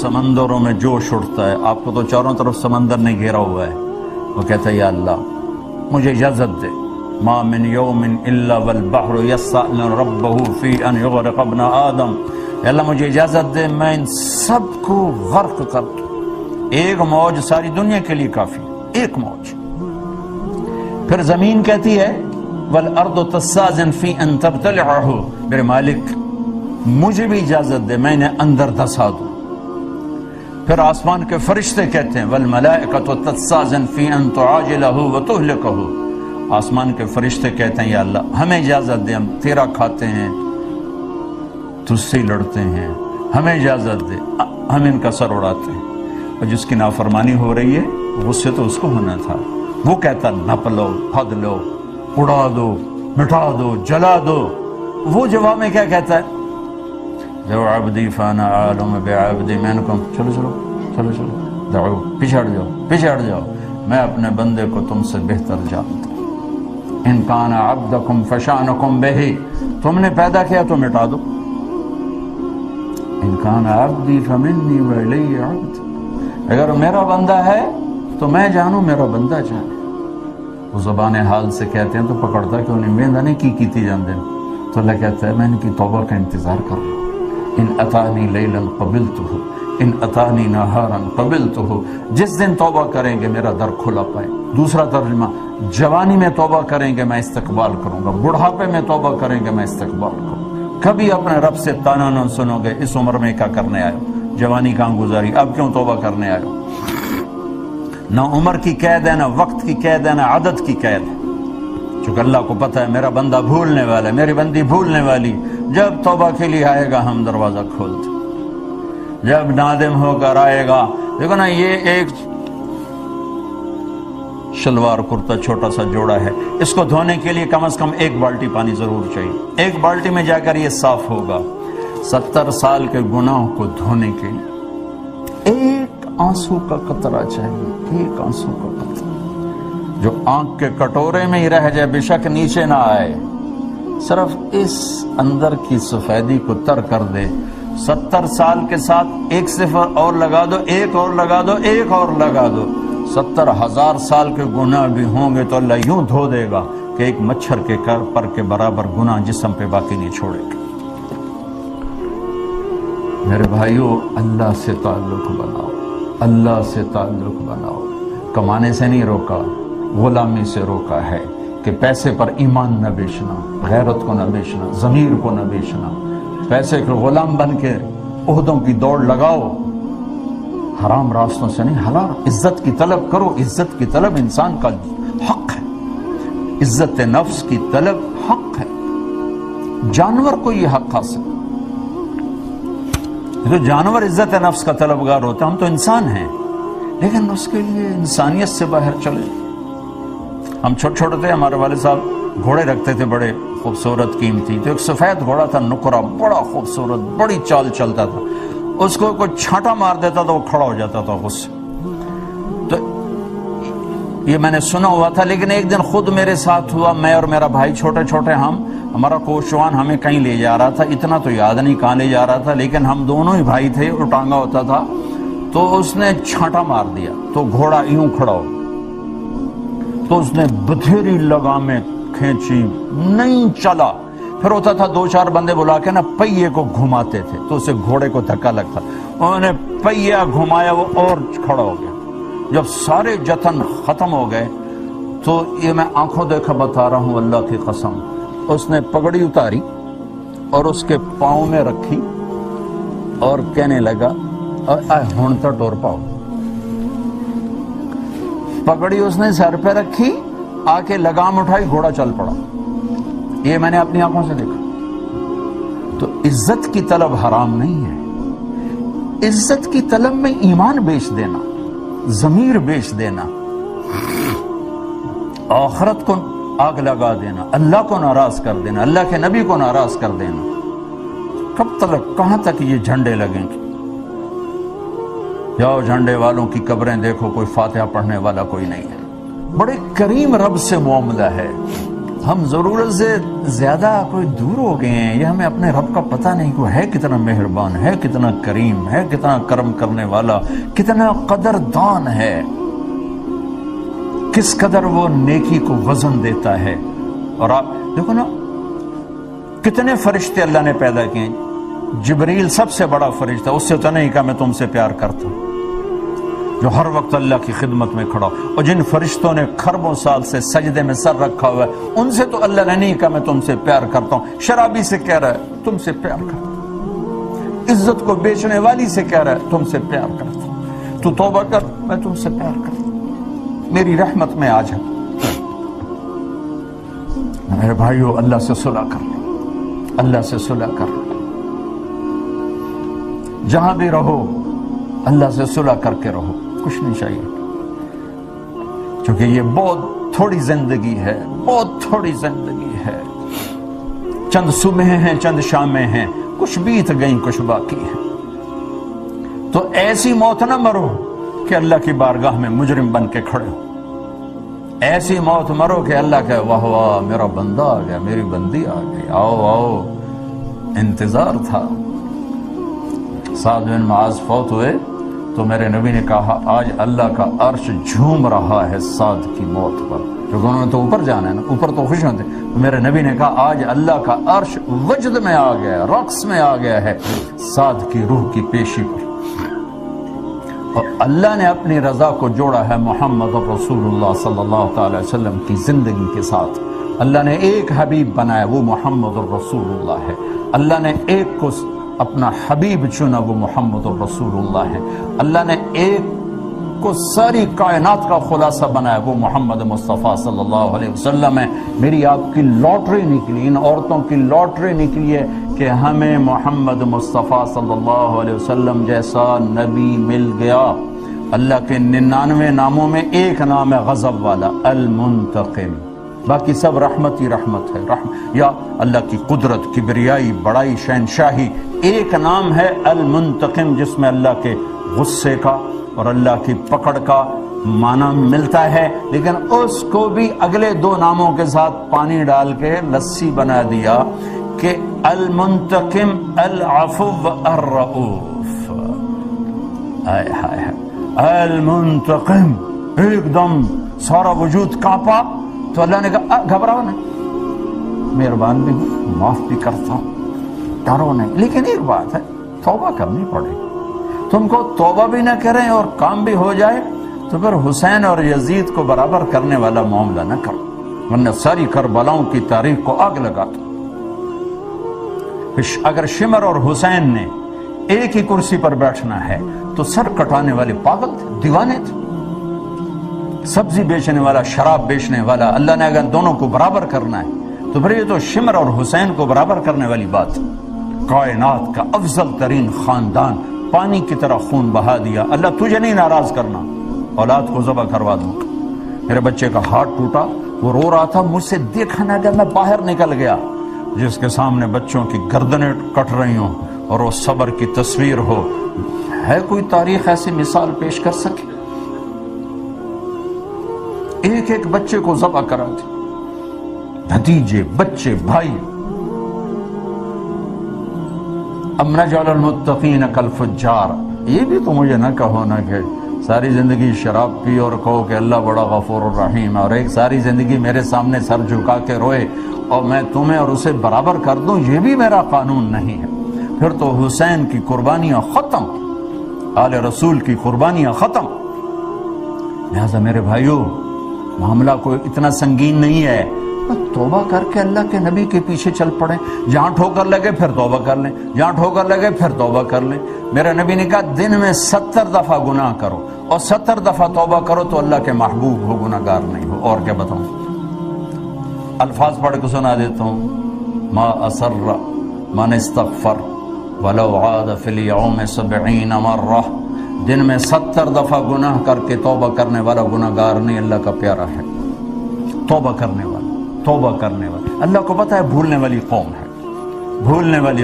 سمندروں میں جوش اٹھتا ہے، آپ کو تو چاروں طرف سمندر نے گھیرا ہوا ہے، وہ کہتا ہے یا اللہ مجھے اجازت دے، ما من یوم الا والبحر یسأل ربہ فی ان یغرق ابن آدم، یا اللہ مجھے اجازت دے میں ان سب کو غرق کر دوں، ایک موج ساری دنیا کے لیے کافی، ایک موج۔ پھر زمین کہتی ہے والارض تستاذن فی ان تبتلعہ، میرے مالک مجھے بھی اجازت دے میں انہیں اندر دھسا دوں۔ پھر آسمان کے فرشتے کہتے ہیں والملائکۃ تستاذن فی ان تعاجلہ وتہلکہ، آسمان کے فرشتے کہتے ہیں یا اللہ ہمیں اجازت دے، ہم تیرا کھاتے ہیں تجھ سے لڑتے ہیں، ہمیں اجازت دے ہم ان کا سر اڑاتے ہیں۔ اور جس کی نافرمانی ہو رہی ہے غصے تو اس کو ہونا تھا، وہ کہتا نپ لو، پھد لو، اڑا دو، مٹا دو، جلا دو، وہ جواب میں کیا کہتا ہے جو عبدی فانا عالم بعبدی منکم، چلو چلو چلو چلو دعو، پیچھے ہٹ جاؤ، پیچھے ہٹ جاؤ، میں اپنے بندے کو تم سے بہتر جانتا ہوں، ان کان عبدکم فشانکم بہ، تم نے پیدا کیا تو مٹا دو، ان کان عبدی فمنی والی عبد، اگر میرا بندہ ہے تو میں جانوں میرا بندہ جانے۔ وہ زبان حال سے کہتے ہیں تو پکڑتا کہ انہیں میں نہیں کی کیتی جان دیں، تو اللہ کہتا ہے میں ان کی توبہ کا انتظار کر رہا ہوں، ان اتانی لیلا قبلتہ ان اتانی نہارا قبلتہ، جس دن توبہ کریں گے میرا در کھلا پائے۔ دوسرا ترجمہ جوانی میں توبہ کریں گے میں استقبال کروں گا، بڑھاپے میں توبہ کریں گے میں استقبال کروں گا۔ کبھی اپنے رب سے تانا نہ سنو گے اس عمر میں کیا کرنے آئے ہو، جوانی کہاں گزاری، اب کیوں توبہ کرنے آئے ہو؟ نہ عمر کی قید ہے، نہ وقت کی قید ہے، نہ عدد کی قید ہے، چونکہ اللہ کو پتہ ہے میرا بندہ بھولنے والا ہے، میری بندی بھولنے والی، جب توبہ کے لیے آئے گا ہم دروازہ کھولتے، جب نادم ہو کر آئے گا۔ دیکھو نا یہ ایک شلوار کرتا چھوٹا سا جوڑا ہے، اس کو دھونے کے لیے کم از کم ایک بالٹی پانی ضرور چاہیے، ایک بالٹی میں جا کر یہ صاف ہوگا۔ 70 سال کے گناہوں کو دھونے کے لیے ایک آنسو کا قطرہ چاہیے، ایک آنسو کا قطرہ جو آنکھ کے کٹورے میں ہی رہ جائے، بے شک نیچے نہ آئے، صرف اس اندر کی سفیدی کو تر کر دے۔ 70 سال کے ساتھ ایک صفر اور لگا دو، ایک اور لگا دو، ایک اور لگا دو، 70,000 سال کے گناہ بھی ہوں گے تو اللہ یوں دھو دے گا کہ ایک مچھر کے پر کے برابر گناہ جسم پہ باقی نہیں چھوڑے گا۔ میرے بھائیوں اللہ سے تعلق بناؤ، اللہ سے تعلق بناؤ، کمانے سے نہیں روکا، غلامی سے روکا ہے کہ پیسے پر ایمان نہ بیچنا، غیرت کو نہ بیچنا، ضمیر کو نہ بیچنا، پیسے کے غلام بن کے عہدوں کی دوڑ لگاؤ، حرام راستوں سے نہیں، حلال عزت کی طلب کرو، عزت کی طلب انسان کا حق ہے، عزت نفس کی طلب حق ہے، جانور کو یہ حق حاصل، جو جانور عزت نفس کا طلبگار ہوتا ہے، ہم تو انسان ہیں لیکن اس کے لیے انسانیت سے باہر چلے۔ ہم چھوٹے چھوٹے تھے، ہمارے والد صاحب گھوڑے رکھتے تھے بڑے خوبصورت قیمتی، تو ایک سفید گھوڑا تھا نقرہ، بڑا خوبصورت، بڑی چال چلتا تھا، اس کو کوئی چھانٹا مار دیتا تھا وہ کھڑا ہو جاتا تھا غصے۔ تو یہ میں نے سنا ہوا تھا، لیکن ایک دن خود میرے ساتھ ہوا، میں اور میرا بھائی چھوٹے چھوٹے، ہمارا کوچوان ہمیں کہیں لے جا رہا تھا، اتنا تو یاد نہیں کہاں لے جا رہا تھا، لیکن ہم دونوں ہی بھائی تھے، وہ ٹانگا ہوتا تھا، تو اس نے چھانٹا مار دیا تو گھوڑا یوں کھڑا ہو، تو اس نے بتھیری لگامیں کھینچی، نہیں چلا، پھر ہوتا تھا 2-4 بندے بلا کے نا پہیے کو گھماتے تھے تو اسے گھوڑے کو دھکا لگتا، انہوں نے پہیا گھمایا وہ اور کھڑا ہو گیا۔ جب سارے جتن ختم ہو گئے تو یہ میں آنکھوں دیکھا بتا رہا ہوں اللہ کی قسم، اس نے پگڑی اتاری اور اس کے پاؤں میں رکھی اور کہنے لگا ہونتا ٹور پاؤ، پگڑی اس نے سر پہ رکھی، آ کے لگام اٹھائی، گھوڑا چل پڑا۔ یہ میں نے اپنی آنکھوں سے دیکھا۔ تو عزت کی طلب حرام نہیں ہے، عزت کی طلب میں ایمان بیچ دینا، ضمیر بیچ دینا، آخرت کو آگ لگا دینا، اللہ کو ناراض کر دینا، اللہ کے نبی کو ناراض کر دینا، کب تک کہاں تک یہ جھنڈے لگیں گے؟ جاؤ جھنڈے والوں کی قبریں دیکھو، کوئی فاتحہ پڑھنے والا کوئی نہیں ہے۔ بڑے کریم رب سے معاملہ ہے، ہم ضرورت سے زیادہ کوئی دور ہو گئے ہیں، یہ ہمیں اپنے رب کا پتہ نہیں کہ ہے کتنا مہربان، ہے کتنا کریم، ہے کتنا کرم کرنے والا، کتنا قدردان ہے، کس قدر وہ نیکی کو وزن دیتا ہے۔ اور آپ دیکھو نا کتنے فرشتے اللہ نے پیدا کیے، جبریل سب سے بڑا فرشتہ، اس سے تو نہیں کہا میں تم سے پیار کرتا ہوں، جو ہر وقت اللہ کی خدمت میں کھڑا، اور جن فرشتوں نے خربوں سال سے سجدے میں سر رکھا ہوا ہے، ان سے تو اللہ نے نہیں کہا میں تم سے پیار کرتا ہوں، شرابی سے کہہ رہا ہے تم سے پیار کرتا ہوں، عزت کو بیچنے والی سے کہہ رہا ہے تم سے پیار کرتا ہوں، تو توبہ کر میں تم سے پیار کرتا ہوں، میری رحمت میں آ جا۔ میرے بھائیو اللہ سے صلح کر لو، اللہ سے صلح کر لو، جہاں بھی رہو اللہ سے صلح کر کے رہو، کچھ نہیں چاہیے، کیونکہ یہ بہت تھوڑی زندگی ہے، بہت تھوڑی زندگی ہے، چند صبح ہیں چند شامیں ہیں، کچھ بیت گئیں کچھ باقی ہیں، تو ایسی موت نہ مرو کہ اللہ کی بارگاہ میں مجرم بن کے کھڑے ہو، ایسی موت مرو کہ اللہ کہے واہ واہ میرا بندہ آ گیا، میری بندی آ گئی، آؤ آؤ، انتظار تھا۔ سعد بن معاذ فوت ہوئے تو میرے نبی نے کہا آج اللہ کا عرش جھوم رہا ہے سعد کی موت پر، کیونکہ انہوں نے تو اوپر جانا ہے نا، اوپر تو خوش ہوتے، میرے نبی نے کہا آج اللہ کا عرش وجد میں آ گیا ہے، رقص میں آ گیا ہے سعد کی روح کی پیشی پر، اور اللہ نے اپنی رضا کو جوڑا ہے محمد رسول اللہ صلی اللہ تعالی وسلم کی زندگی کے ساتھ۔ اللہ نے ایک حبیب بنایا وہ محمد رسول اللہ ہے، اللہ نے ایک کو اپنا حبیب چنا وہ محمد رسول اللہ ہے، اللہ نے ایک کو ساری کائنات کا خلاصہ بنایا وہ محمد مصطفیٰ صلی اللہ علیہ وسلم ہے۔ میری آپ کی لاٹری نکلی، ان عورتوں کی لاٹری نکلی ہے کہ ہمیں محمد مصطفیٰ صلی اللہ علیہ وسلم جیسا نبی مل گیا۔ اللہ کے 99 ناموں میں ایک نام ہے غضب والا، المنتقم، باقی سب رحمت ہی رحمت ہے، یا اللہ کی قدرت، کبریائی، بڑائی، شہنشاہی، ایک نام ہے المنتقم جس میں اللہ کے غصے کا اور اللہ کی پکڑ کا معنی ملتا ہے، لیکن اس کو بھی اگلے 2 ناموں کے ساتھ پانی ڈال کے لسی بنا دیا کہ المنتقم العفو الرؤوف، آئے ہائے المنتقم، ایک دم سارا وجود کانپا تو اللہ نے کہا گھبراؤ نہیں، مہربان بھی ہوں، معاف بھی کرتا ہوں، ڈرو نہیں، لیکن ایک بات ہے توبہ کرنی پڑے گی، تم کو توبہ بھی نہ کریں اور کام بھی ہو جائے تو پھر حسین اور یزید کو برابر کرنے والا معاملہ نہ کرو، ورنہ ساری کربلاؤں کی تاریخ کو آگ لگا دو۔ اگر شمر اور حسین نے ایک ہی کرسی پر بیٹھنا ہے تو سر کٹانے والے پاگل تھے، دیوانے تھے، سبزی بیچنے والا، شراب بیچنے والا، اللہ نے اگر دونوں کو برابر کرنا ہے تو پھر یہ تو شمر اور حسین کو برابر کرنے والی بات، کائنات کا افضل ترین خاندان پانی کی طرح خون بہا دیا، اللہ تجھے نہیں ناراض کرنا، اولاد کو ذبح کروا دوں۔ میرے بچے کا ہاتھ ٹوٹا، وہ رو رہا تھا، مجھ سے دیکھا نہ گیا، میں باہر نکل گیا، جس کے سامنے بچوں کی گردنیں کٹ رہی ہوں اور وہ صبر کی تصویر ہو، ہے کوئی تاریخ ایسی مثال پیش کر سکے؟ ایک ایک بچے کو ذبح کرا دیا، بھتیجے، بچے، بھائی۔ ام نجعل المتقین کالفجار، یہ بھی تو مجھے نہ کہو نا کہ ساری زندگی شراب پی اور کہو کہ اللہ بڑا غفور الرحیم، اور ایک ساری زندگی میرے سامنے سر جھکا کے روئے اور میں تمہیں اور اسے برابر کر دوں، یہ بھی میرا قانون نہیں ہے۔ پھر تو حسین کی قربانیاں ختم، آل رسول کی قربانیاں ختم۔ لہذا میرے بھائیو معاملہ کوئی اتنا سنگین نہیں ہے، توبہ کر کے اللہ کے نبی کے پیچھے چل پڑیں، جہاں ٹھوکر لگے پھر توبہ کر لیں، جہاں ٹھوکر لگے پھر توبہ کر لیں۔ میرے نبی نے کہا دن میں 70 دفعہ گناہ کرو اور 70 دفعہ توبہ کرو تو اللہ کے محبوب ہو، گناہ گار نہیں ہو۔ اور کیا بتاؤں، الفاظ پڑھ کے سنا دیتا ہوں، ما اسر من استغفر ولو عاد فی اليوم 70 مرہ، دن میں 70 دفعہ گناہ کر کے توبہ کرنے والا گناہ گار نہیں، اللہ کا پیارا ہے۔ توبہ کرنے والا، توبہ کرنے والا، اللہ کو پتہ ہے بھولنے والی قوم ہے، بھولنے والی